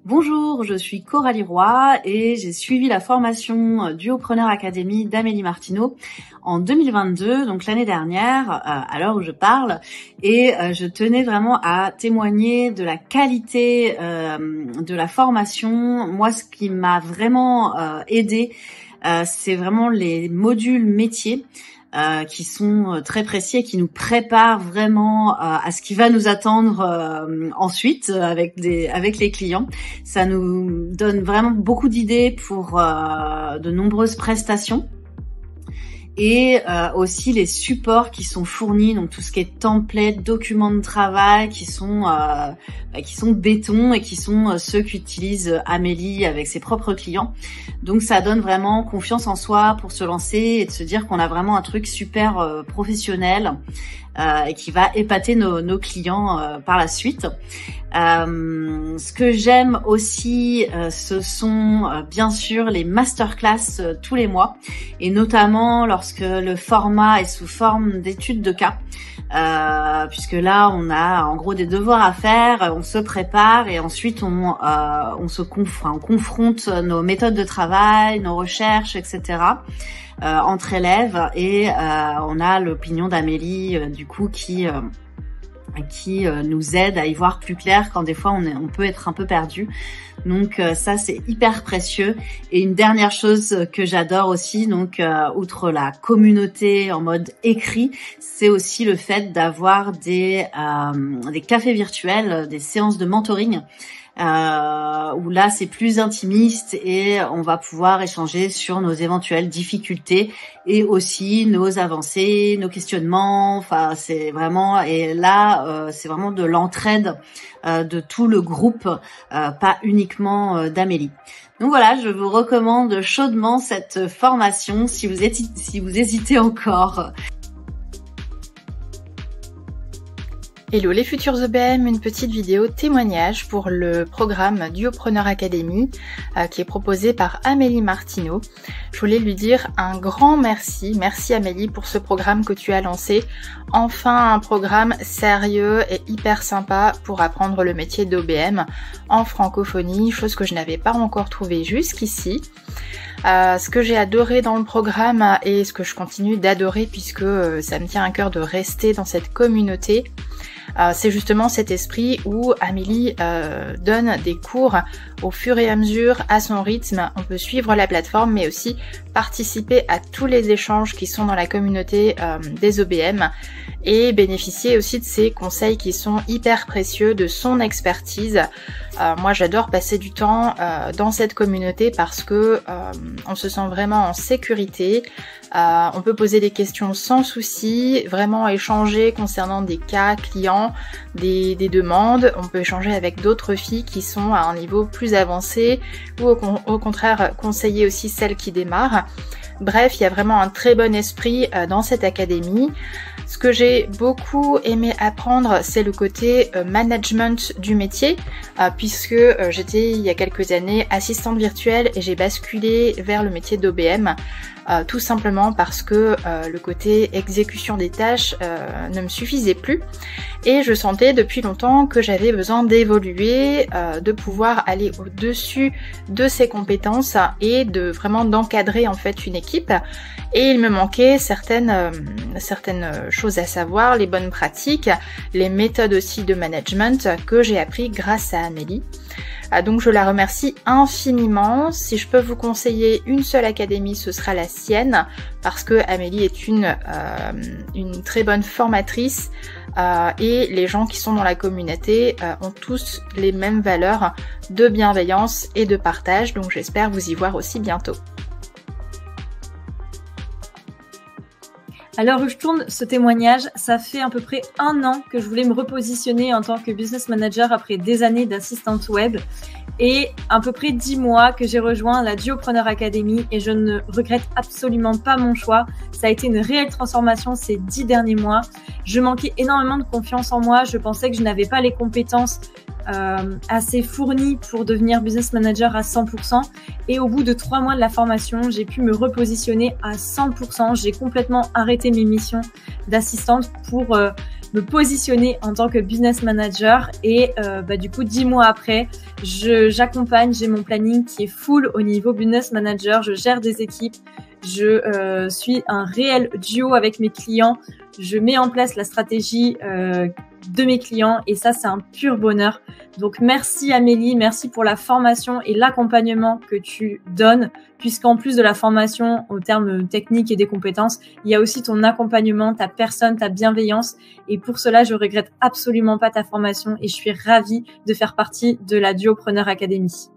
Bonjour, je suis Coralie Roy et j'ai suivi la formation Duopreneur Academy d'Amélie Martineau en 2022, donc l'année dernière, à l'heure où je parle, et je tenais vraiment à témoigner de la qualité de la formation. Moi, ce qui m'a vraiment aidée, c'est vraiment les modules métiers. Qui sont très précis et qui nous préparent vraiment à ce qui va nous attendre ensuite avec les clients. Ça nous donne vraiment beaucoup d'idées pour de nombreuses prestations. Et aussi les supports qui sont fournis, donc tout ce qui est template, documents de travail, qui sont béton et qui sont ceux qu'utilise Amélie avec ses propres clients. Donc ça donne vraiment confiance en soi pour se lancer et de se dire qu'on a vraiment un truc super professionnel et qui va épater nos clients par la suite. Ce que j'aime aussi, ce sont bien sûr les masterclass tous les mois, et notamment lorsque le format est sous forme d'études de cas, puisque là on a en gros des devoirs à faire, on se prépare et ensuite on confronte nos méthodes de travail, nos recherches, etc. Entre élèves, et on a l'opinion d'Amélie du coup qui nous aide à y voir plus clair quand des fois on peut être un peu perdu. Donc ça c'est hyper précieux. Et une dernière chose que j'adore aussi, donc outre la communauté en mode écrit, c'est aussi le fait d'avoir des cafés virtuels, des séances de mentoring, où là c'est plus intimiste et on va pouvoir échanger sur nos éventuelles difficultés et aussi nos avancées, nos questionnements. Enfin c'est vraiment, et là c'est vraiment de l'entraide de tout le groupe, pas uniquement d'Amélie. Donc voilà, je vous recommande chaudement cette formation si vous hésitez encore. Hello les futurs EBM, une petite vidéo témoignage pour le programme Duopreneur Academy qui est proposé par Amélie Martineau. Je voulais lui dire un grand merci. Merci Amélie pour ce programme que tu as lancé. Enfin un programme sérieux et hyper sympa pour apprendre le métier d'OBM en francophonie, chose que je n'avais pas encore trouvée jusqu'ici. Ce que j'ai adoré dans le programme et ce que je continue d'adorer puisque ça me tient à cœur de rester dans cette communauté, c'est justement cet esprit où Amélie donne des cours au fur et à mesure, à son rythme. On peut suivre la plateforme mais aussi participer à tous les échanges qui sont dans la communauté des OBM et bénéficier aussi de ses conseils qui sont hyper précieux, de son expertise. Moi j'adore passer du temps dans cette communauté parce que on se sent vraiment en sécurité. On peut poser des questions sans souci, vraiment échanger concernant des cas clients, des demandes. On peut échanger avec d'autres filles qui sont à un niveau plus avancé ou au contraire conseiller aussi celles qui démarrent. Bref, il y a vraiment un très bon esprit dans cette académie. Ce que j'ai beaucoup aimé apprendre, c'est le côté management du métier, puisque j'étais il y a quelques années assistante virtuelle et j'ai basculé vers le métier d'OBM. Tout simplement parce que le côté exécution des tâches ne me suffisait plus et je sentais depuis longtemps que j'avais besoin d'évoluer, de pouvoir aller au-dessus de ces compétences et de vraiment d'encadrer en fait une équipe. Et il me manquait certaines choses à savoir, les bonnes pratiques, les méthodes aussi de management que j'ai appris grâce à Amélie. Donc je la remercie infiniment. Si je peux vous conseiller une seule académie, ce sera la sienne parce que Amélie est une très bonne formatrice et les gens qui sont dans la communauté ont tous les mêmes valeurs de bienveillance et de partage. Donc j'espère vous y voir aussi bientôt. À l'heure où je tourne ce témoignage, ça fait à peu près 1 an que je voulais me repositionner en tant que business manager après des années d'assistante web et à peu près 10 mois que j'ai rejoint la Duopreneur Academy et je ne regrette absolument pas mon choix. Ça a été une réelle transformation ces 10 derniers mois. Je manquais énormément de confiance en moi. Je pensais que je n'avais pas les compétences assez fournie pour devenir business manager à 100%, et au bout de 3 mois de la formation, j'ai pu me repositionner à 100%. J'ai complètement arrêté mes missions d'assistante pour me positionner en tant que business manager. Et du coup, 10 mois après, j'accompagne, j'ai mon planning qui est full au niveau business manager. Je gère des équipes, je suis un réel duo avec mes clients. Je mets en place la stratégie de mes clients et ça, c'est un pur bonheur. Donc, merci Amélie, merci pour la formation et l'accompagnement que tu donnes, puisqu'en plus de la formation au terme technique et des compétences, il y a aussi ton accompagnement, ta personne, ta bienveillance. Et pour cela, je regrette absolument pas ta formation et je suis ravie de faire partie de la Duopreneur Academy.